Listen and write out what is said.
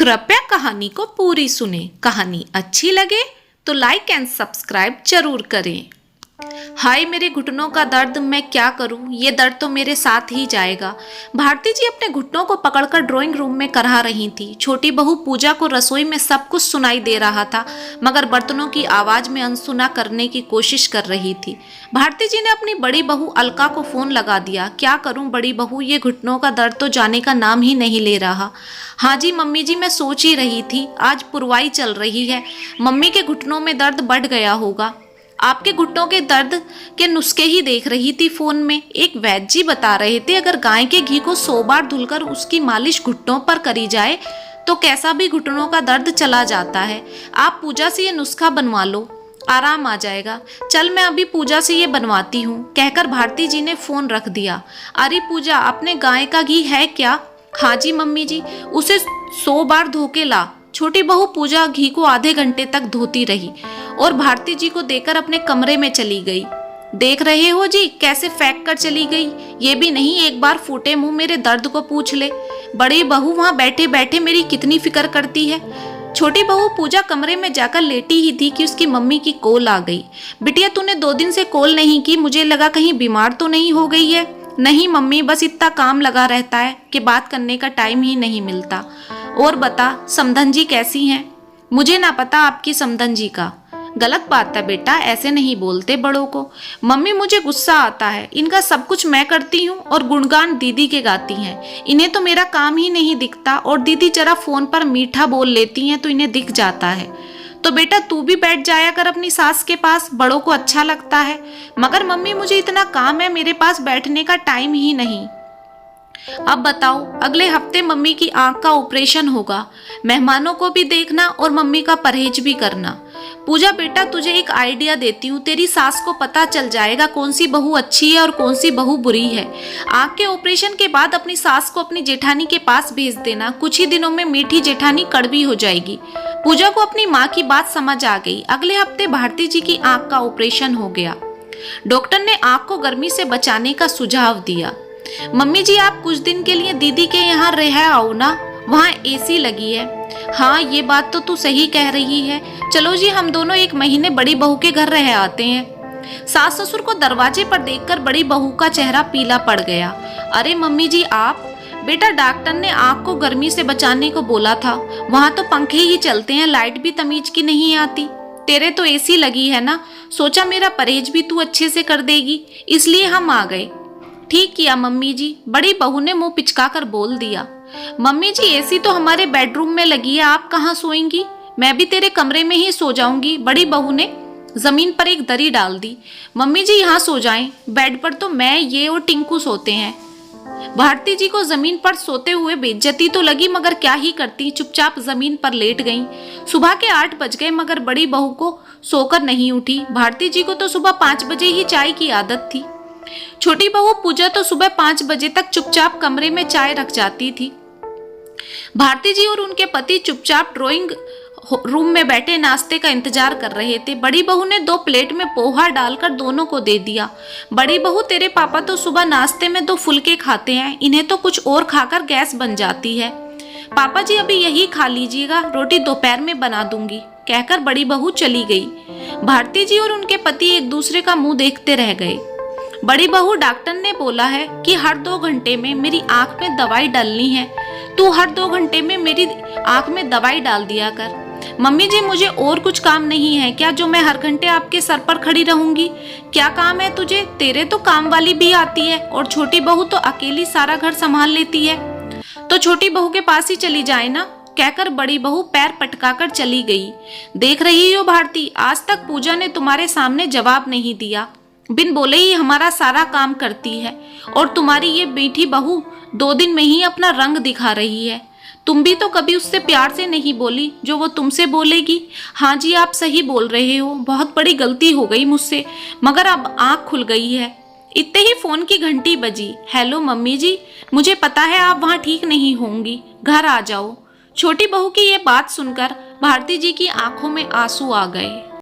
कृपया कहानी को पूरी सुने। कहानी अच्छी लगे तो लाइक एंड सब्सक्राइब जरूर करें। हाय मेरे घुटनों का दर्द, मैं क्या करूं, ये दर्द तो मेरे साथ ही जाएगा। भारती जी अपने घुटनों को पकड़कर ड्राइंग रूम में करहा रही थी। छोटी बहू पूजा को रसोई में सब कुछ सुनाई दे रहा था, मगर बर्तनों की आवाज में अनसुना करने की कोशिश कर रही थी। भारती जी ने अपनी बड़ी बहू अलका को फोन लगा दिया। क्या करूं बड़ी बहू, ये घुटनों का दर्द तो जाने का नाम ही नहीं ले रहा। हाँ जी मम्मी जी, मैं सोच ही रही थी, आज पुरवाई चल रही है, मम्मी के घुटनों में दर्द बढ़ गया होगा। आपके घुटनों के दर्द के नुस्खे ही देख रही थी फोन में। एक वैद्य जी बता रहे थे अगर गाय के घी को 100 बार धुलकर उसकी मालिश घुटनों पर करी जाए तो कैसा भी घुटनों का दर्द चला जाता है। आप पूजा से ये नुस्खा बनवा लो, आराम आ जाएगा। चल मैं अभी पूजा से ये बनवाती हूँ, कहकर भारती जी ने फोन रख दिया। अरे पूजा, अपने गाय का घी है क्या? हाँ जी मम्मी जी, उसे 100 बार धो के ला। छोटी बहू पूजा घी को आधे घंटे तक धोती रही और भारती जी को देकर अपने कमरे में चली गई। देख रहे हो जी कैसे फेंक कर चली गई, ये भी नहीं एक बार फूटे मुंह मेरे दर्द को पूछ ले। बड़ी बहू वहां बैठे बैठे मेरी कितनी फिक्र करती है। छोटी बहू पूजा कमरे में जाकर लेटी ही थी कि उसकी मम्मी की कॉल आ गई। बिटिया तूने 2 दिन से कॉल नहीं की, मुझे लगा कहीं बीमार तो नहीं हो गई है। नहीं मम्मी, बस इतना काम लगा रहता है कि बात करने का टाइम ही नहीं मिलता। और बता समधन जी कैसी हैं? मुझे ना पता आपकी समधन जी का। गलत बात है बेटा, ऐसे नहीं बोलते बड़ों को। मम्मी मुझे गुस्सा आता है, इनका सब कुछ मैं करती हूँ और गुणगान दीदी के गाती हैं। इन्हें तो मेरा काम ही नहीं दिखता और दीदी जरा फोन पर मीठा बोल लेती हैं तो इन्हें दिख जाता है। तो बेटा तू भी बैठ जाया कर अपनी सास के पास, बड़ों को अच्छा लगता है। मगर मम्मी मुझे इतना काम है, मेरे पास बैठने का टाइम ही नहीं। अब बताओ, अगले हफ्ते मम्मी की आंख का ऑपरेशन होगा, मेहमानों को भी देखना और मम्मी का परहेज भी करना। पूजा बेटा तुझे एक आइडिया देती हूँ, तेरी सास को पता चल जाएगा कौन सी बहू अच्छी है और कौन सी बहू बुरी है। आंख के ऑपरेशन के बाद अपनी सास को अपनी जेठानी के पास भेज देना, कुछ ही दिनों में मीठी जेठानी कड़वी हो जाएगी। पूजा को अपनी माँ की बात समझ आ गई। अगले हफ्ते भारती जी की आंख का ऑपरेशन हो गया। डॉक्टर ने आंख को गर्मी से बचाने का सुझाव दिया। मम्मी जी आप कुछ दिन के लिए दीदी के यहाँ रह आओ ना, वहाँ एसी लगी है। हाँ ये बात तो तू सही कह रही है, चलो जी हम दोनों 1 महीने बड़ी बहू के घर रह आते हैं। सास ससुर को दरवाजे पर देखकर बड़ी बहू का चेहरा पीला पड़ गया। अरे मम्मी जी आप? बेटा डॉक्टर ने आँख को गर्मी से बचाने को बोला था, वहाँ तो पंखे ही चलते हैं, लाइट भी तमीज की नहीं आती। तेरे तो एसी लगी है ना, सोचा मेरा परहेज भी तू अच्छे से कर देगी, इसलिए हम आ गए। ठीक किया मम्मी जी, बड़ी बहू ने मुंह पिचका कर बोल दिया। मम्मी जी एसी तो हमारे बेडरूम में लगी है, आप कहाँ सोएंगी? मैं भी तेरे कमरे में ही सो जाऊंगी। बड़ी बहू ने जमीन पर एक दरी डाल दी। मम्मी जी यहाँ सो जाएं, बेड पर तो मैं, ये और टिंकू सोते हैं। भारती जी को जमीन पर सोते हुए बेइज्जती तो लगी, मगर क्या ही करती, चुपचाप जमीन पर लेट गईं। सुबह के 8 बज गए मगर बड़ी बहू को सोकर नहीं उठी। भारती जी को तो सुबह 5 बजे ही चाय की आदत थी। छोटी बहू पूजा तो सुबह 5 बजे तक चुपचाप कमरे में चाय रख जाती थी। भारती जी और उनके पति चुपचाप ड्राइंग रूम में बैठे नाश्ते का इंतजार कर रहे थे। बड़ी बहू ने 2 प्लेट में पोहा डालकर दोनों को दे दिया। बड़ी बहू तेरे पापा तो सुबह नाश्ते में 2 फुलके खाते हैं, इन्हें तो कुछ और खाकर गैस बन जाती है। पापा जी अभी यही खा लीजिएगा, रोटी दोपहर में बना दूंगी, कहकर बड़ी बहू चली गई। भारती जी और उनके पति एक दूसरे का मुंह देखते रह गए। बड़ी बहू डॉक्टर ने बोला है कि हर 2 घंटे में मेरी आंख में दवाई डालनी है, तू हर 2 घंटे में मेरी आंख में दवाई डाल दिया कर। मम्मी जी मुझे और कुछ काम नहीं है क्या जो मैं हर घंटे आपके सर पर खड़ी रहूंगी? क्या काम है तुझे? तेरे तो काम वाली भी आती है और छोटी बहू तो अकेली सारा घर संभाल लेती है, तो छोटी बहू के पास ही चली जाए ना, कहकर बड़ी बहू पैर पटकाकर चली गई। देख रही हो भारती, आज तक पूजा ने तुम्हारे सामने जवाब नहीं दिया, बिन बोले ही हमारा सारा काम करती है, और तुम्हारी ये बेटी बहू 2 दिन में ही अपना रंग दिखा रही है। तुम भी तो कभी उससे प्यार से नहीं बोली जो वो तुमसे बोलेगी। हाँ जी आप सही बोल रहे हो, बहुत बड़ी गलती हो गई मुझसे, मगर अब आँख खुल गई है। इतने ही फोन की घंटी बजी। हेलो मम्मी जी, मुझे पता है आप वहाँ ठीक नहीं होंगी, घर आ जाओ। छोटी बहू की ये बात सुनकर भारती जी की आंखों में आंसू आ गए।